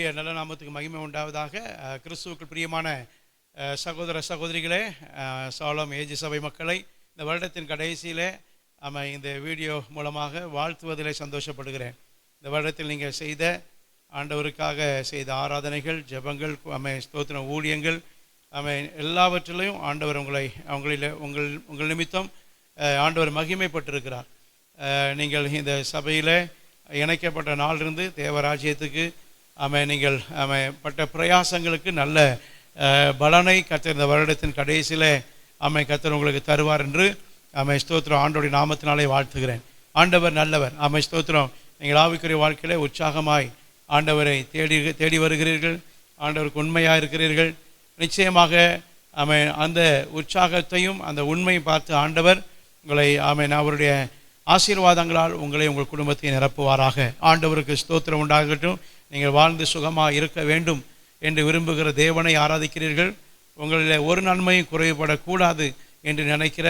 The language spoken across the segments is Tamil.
ஆண்டவருடைய நல்ல நாமத்துக்கு மகிமை உண்டாவதாக. கிறிஸ்துவுக்கு பிரியமான சகோதர சகோதரிகளே, சாலம் ஏஜி சபை மக்களை இந்த வருடத்தின் கடைசியிலே இந்த வீடியோ மூலமாக வாழ்த்துவதிலே சந்தோஷப்படுகிறேன். இந்த வருடத்தில் நீங்கள் செய்த ஆண்டவருக்காக செய்த ஆராதனைகள், ஜெபங்கள், ஸ்தோத்திர ஊழியங்கள், எல்லாவற்றிலையும் ஆண்டவர் உங்கள் நிமித்தம் ஆண்டவர் மகிமைப்பட்டிருக்கிறார். நீங்கள் இந்த சபையில் இணைக்கப்பட்ட நாளிலிருந்து தேவராஜ்யத்துக்கு நீங்கள் பட்ட பிரயாசங்களுக்கு நல்ல பலனை கர்த்தர் இந்த வருடத்தின் கடைசியில் கர்த்தர் உங்களுக்கு தருவார் என்று ஸ்தோத்திரம் ஆண்டோடைய நாமத்தினாலே வாழ்த்துகிறேன். ஆண்டவர் நல்லவர். ஸ்தோத்திரம். நீங்கள் ஆவிக்குரிய வாழ்க்கையிலே உற்சாகமாய் ஆண்டவரை தேடி வருகிறீர்கள். ஆண்டவருக்கு உண்மையாக இருக்கிறீர்கள். நிச்சயமாக அந்த உற்சாகத்தையும் அந்த உண்மையை பார்த்து ஆண்டவர் உங்களை அவருடைய ஆசீர்வாதங்களால் உங்களை உங்கள் குடும்பத்தை நிரப்புவாராக. ஆண்டவருக்கு ஸ்தோத்திரம் உண்டாகட்டும். நீங்கள் வாழ்ந்து சுகமாக இருக்க வேண்டும் என்று விரும்புகிற தேவனை ஆராதிக்கிறீர்கள். உங்களில் ஒரு நன்மையும் குறைபடக்கூடாது என்று நினைக்கிற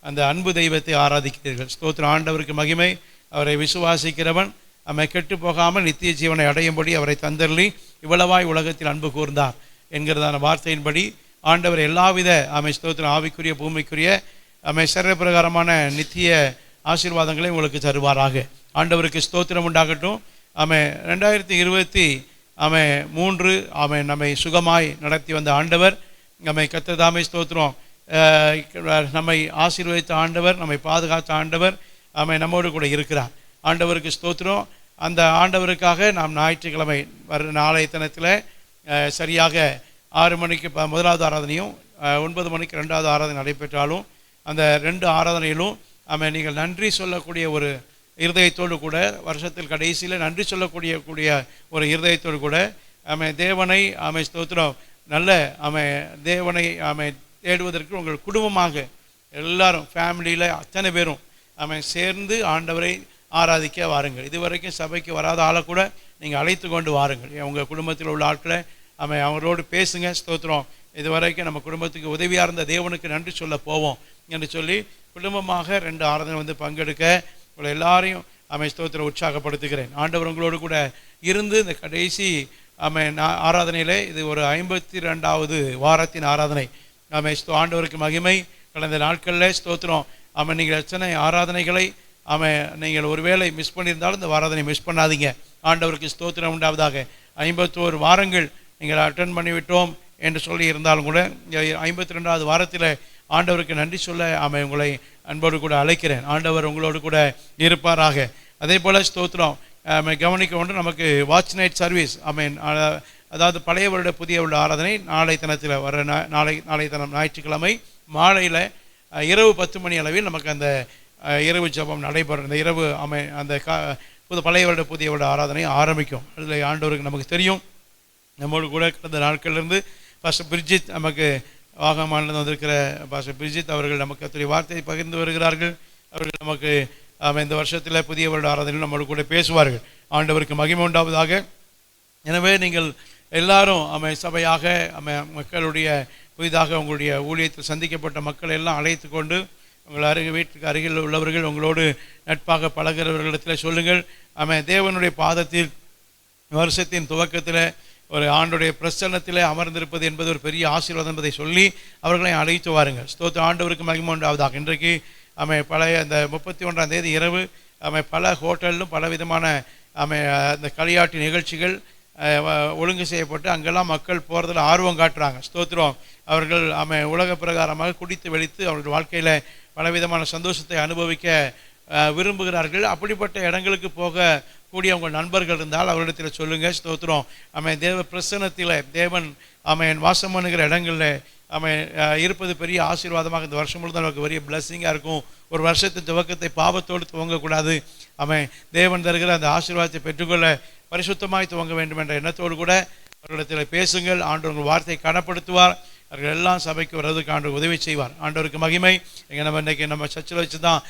அந்த அன்பு தெய்வத்தை ஆராதிக்கிறீர்கள். ஸ்தோத்திரம். ஆண்டவருக்கு மகிமை. அவரை விசுவாசிக்கிறவன் கெட்டு போகாமல் நித்திய ஜீவனை அடையும்படி அவரை தந்தருளி இவ்வளவாய் உலகத்தில் அன்பு கூர்ந்தார் என்கிறதான வார்த்தையின்படி ஆண்டவர் எல்லாவித ஸ்தோத்திரம் ஆவிக்குரிய பூமிக்குரிய சரீரப்பிரகாரமான நித்திய ஆசீர்வாதங்களை உங்களுக்கு தருவாராக. ஆண்டவருக்கு ஸ்தோத்திரம் உண்டாகட்டும். 2023 நம்மை சுகமாய் நடத்தி வந்த ஆண்டவர் கர்த்தர் தாமே ஸ்தோத்திரம். நம்மை ஆசீர்வதித்த ஆண்டவர், நம்மை பாதுகாத்த ஆண்டவர் நம்மோடு கூட இருக்கிறார். ஆண்டவருக்கு ஸ்தோத்திரம். அந்த ஆண்டவருக்காக நாம் ஞாயிற்றுக்கிழமை நாளைய தினத்தில் சரியாக 6 மணிக்கு முதலாவது ஆராதனையும் 9 மணிக்கு 2வது ஆராதனை நடைபெற்றாலும் அந்த 2 ஆராதனையிலும் நீங்கள் நன்றி சொல்லக்கூடிய ஒரு இருதயத்தோடு கூட, வருஷத்தில் கடைசியில் நன்றி சொல்லக்கூடிய ஒரு இருதயத்தோடு கூட தேவனை ஸ்தோத்திரம் நல்ல தேவனை தேடுவதற்கு உங்கள் குடும்பமாக எல்லாரும் ஃபேமிலியில் அத்தனை பேரும் சேர்ந்து ஆண்டவரை ஆராதிக்க வாருங்கள். இதுவரைக்கும் சபைக்கு வராத ஆளை கூட நீங்கள் அழைத்து கொண்டு வாருங்கள். உங்கள் குடும்பத்தில் உள்ள ஆட்களை அவரோடு பேசுங்க. ஸ்தோத்திரம். இதுவரைக்கும் நம்ம குடும்பத்துக்கு உதவியாக இருந்த தேவனுக்கு நன்றி சொல்ல போவோம் என்று சொல்லி குடும்பமாக 2 ஆராதனை பங்கெடுக்க உங்களை எல்லாரையும் ஸ்தோத்திரம் உற்சாகப்படுத்துகிறேன். ஆண்டவர் உங்களோடு கூட இருந்து இந்த கடைசி ஆராதனையில் இது ஒரு 52வது வாரத்தின் ஆராதனை. ஆண்டவருக்கு மகிமை. கடந்த நாட்களில் ஸ்தோத்திரம் நீங்கள் எத்தனை ஆராதனைகளை நீங்கள் ஒருவேளை மிஸ் பண்ணியிருந்தாலும் இந்த ஆராதனை மிஸ் பண்ணாதீங்க. ஆண்டவருக்கு ஸ்தோத்திரம் உண்டாவதாக. 51 வாரங்கள் நீங்கள் அட்டன் பண்ணிவிட்டோம் என்று சொல்லி இருந்தாலும் கூட 52வது வாரத்தில் ஆண்டவருக்கு நன்றி சொல்ல உங்களை அன்போடு கூட அழைக்கிறேன். ஆண்டவர் உங்களோடு கூட இருப்பாராக. அதே போல் ஸ்தோத்திரம் கவனிக்க ஒன்று, நமக்கு வாட்ச் நைட் சர்வீஸ் அதாவது பழைய வருட புதிய வருட ஆராதனை நாளை தினத்தில் வர நாளை தினம் ஞாயிற்றுக்கிழமை மாலையில் இரவு 10 மணி அளவில் நமக்கு அந்த இரவு ஜபம் நடைபெறும். இந்த இரவு அந்த பழைய வருட புதிய வருட ஆராதனை ஆரம்பிக்கும். அதில் ஆண்டவருக்கு நமக்கு தெரியும். நம்மோடு கூட கடந்த நாட்களிலிருந்து பாஸ்டர் பிரிஜித் நமக்கு வாகமானிலிருந்து வந்திருக்கிற பாஸ்டர் பிரிஜித் அவர்கள் நமக்கு அத்தகைய வார்த்தையை பகிர்ந்து வருகிறார்கள். அவர்கள் நமக்கு இந்த வருஷத்தில் புதிய வருட ஆராதனையில் நம்மோடு கூட பேசுவார்கள். ஆண்டவருக்கு மகிமை உண்டாவதாக. எனவே நீங்கள் எல்லாரும் சபையாக மக்களுடைய புதிதாக உங்களுடைய ஊழியத்தில் சந்திக்கப்பட்ட மக்களை எல்லாம் அழைத்து கொண்டு உங்கள் வீட்டுக்கு அருகில் உள்ளவர்கள் உங்களோடு நட்பாக பழகிறவர்களிடத்தில் சொல்லுங்கள். தேவனுடைய பாதத்தில் வருஷத்தின் துவக்கத்தில் ஒரு ஆண்டுடைய பிரசன்னத்தில் அமர்ந்திருப்பது என்பது ஒரு பெரிய ஆசீர்வாதம் என்பதை சொல்லி அவர்களை அழைத்து வாருங்கள். ஸ்தோத்திர. ஆண்டவருக்கு மகிமை உண்டாவதாக. இன்றைக்கு பழைய அந்த 31ஆம் தேதி இரவு பல ஹோட்டலிலும் பல விதமான அந்த களியாட்டு நிகழ்ச்சிகள் ஒழுங்கு செய்யப்பட்டு அங்கெல்லாம் மக்கள் போகிறதுல ஆர்வம் காட்டுறாங்க. ஸ்தோத்திரம். அவர்கள் உலக பிரகாரமாக குடித்து வெடித்து அவர்கள் வாழ்க்கையில் பலவிதமான சந்தோஷத்தை அனுபவிக்க விரும்புகிறார்கள். அப்படிப்பட்ட இடங்களுக்கு போக கூடிய உங்கள் நண்பர்கள் இருந்தால் அவரிடத்தில் சொல்லுங்கள். ஸ்தோத்திரம். தேவ பிரசன்னத்தில் தேவன் வாசம் பண்ணுகிற இடங்களில் இருப்பது பெரிய ஆசீர்வாதமாக இந்த வருஷம் முழுதும் நமக்கு பெரிய பிளஸ்ஸிங்காக இருக்கும். ஒரு வருஷத்தின் துவக்கத்தை பாவத்தோடு துவங்கக்கூடாது. தேவன் தருகிற அந்த ஆசீர்வாதத்தை பெற்றுக்கொள்ள பரிசுத்தமாய் துவங்க வேண்டும் என்ற எண்ணத்தோடு கூட அவர்களிடத்தில் பேசுங்கள். ஆண்டவர் வார்த்தையை கனப்படுத்துவார். அவர்கள் எல்லாம் சபைக்கு வர்றதுக்கு ஆண்டவர் உதவி செய்வார். ஆண்டவருக்கு மகிமை. இன்றைக்கி நம்ம சர்ச்சில் வச்சு தான்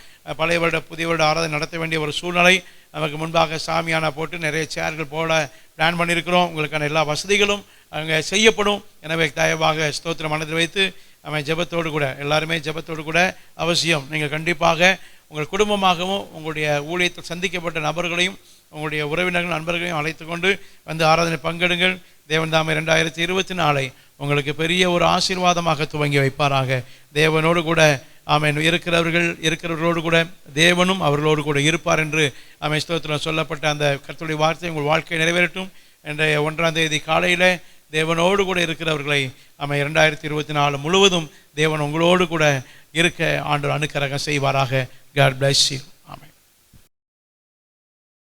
பழைய வருட புதிய வருட ஆராதனை நடத்த வேண்டிய ஒரு சூழ்நிலை. நமக்கு முன்பாக சாமியான போட்டு நிறைய சேர்கள் போட பிளான் பண்ணியிருக்கிறோம். உங்களுக்கான எல்லா வசதிகளும் அங்கே செய்யப்படும். எனவே தயவாக ஸ்தோத்திரம் மனதில் வைத்து ஜெபத்தோடு கூட எல்லாருமே ஜெபத்தோடு கூட அவசியம் நீங்கள் கண்டிப்பாக உங்கள் குடும்பமாகவும் உங்களுடைய ஊழியத்தில் சந்திக்கப்பட்ட நபர்களையும் உங்களுடைய உறவினர்கள் நண்பர்களையும் அழைத்து கொண்டு வந்து ஆராதனை பங்கெடுங்கள். தேவன் தாமே 2024 உங்களுக்கு பெரிய ஒரு ஆசீர்வாதமாக துவங்கி வைப்பாராக. தேவனோடு கூட ஆமென் இருக்கிறவர்களோடு கூட தேவனும் அவர்களோடு கூட இருப்பார் என்று ஆமென் ஸ்தோத்திரம் சொல்லப்பட்ட அந்த கர்த்தருடைய வார்த்தை உங்கள் வாழ்க்கை நிறைவேறட்டும். இன்றைய 1ஆம் தேதி காலையில் தேவனோடு கூட இருக்கிறவர்களை ஆமென் 2024 முழுவதும் தேவன் உங்களோடு கூட இருக்க ஆண்டவர் அனுக்கிரகம் செய்வாராக. God bless you.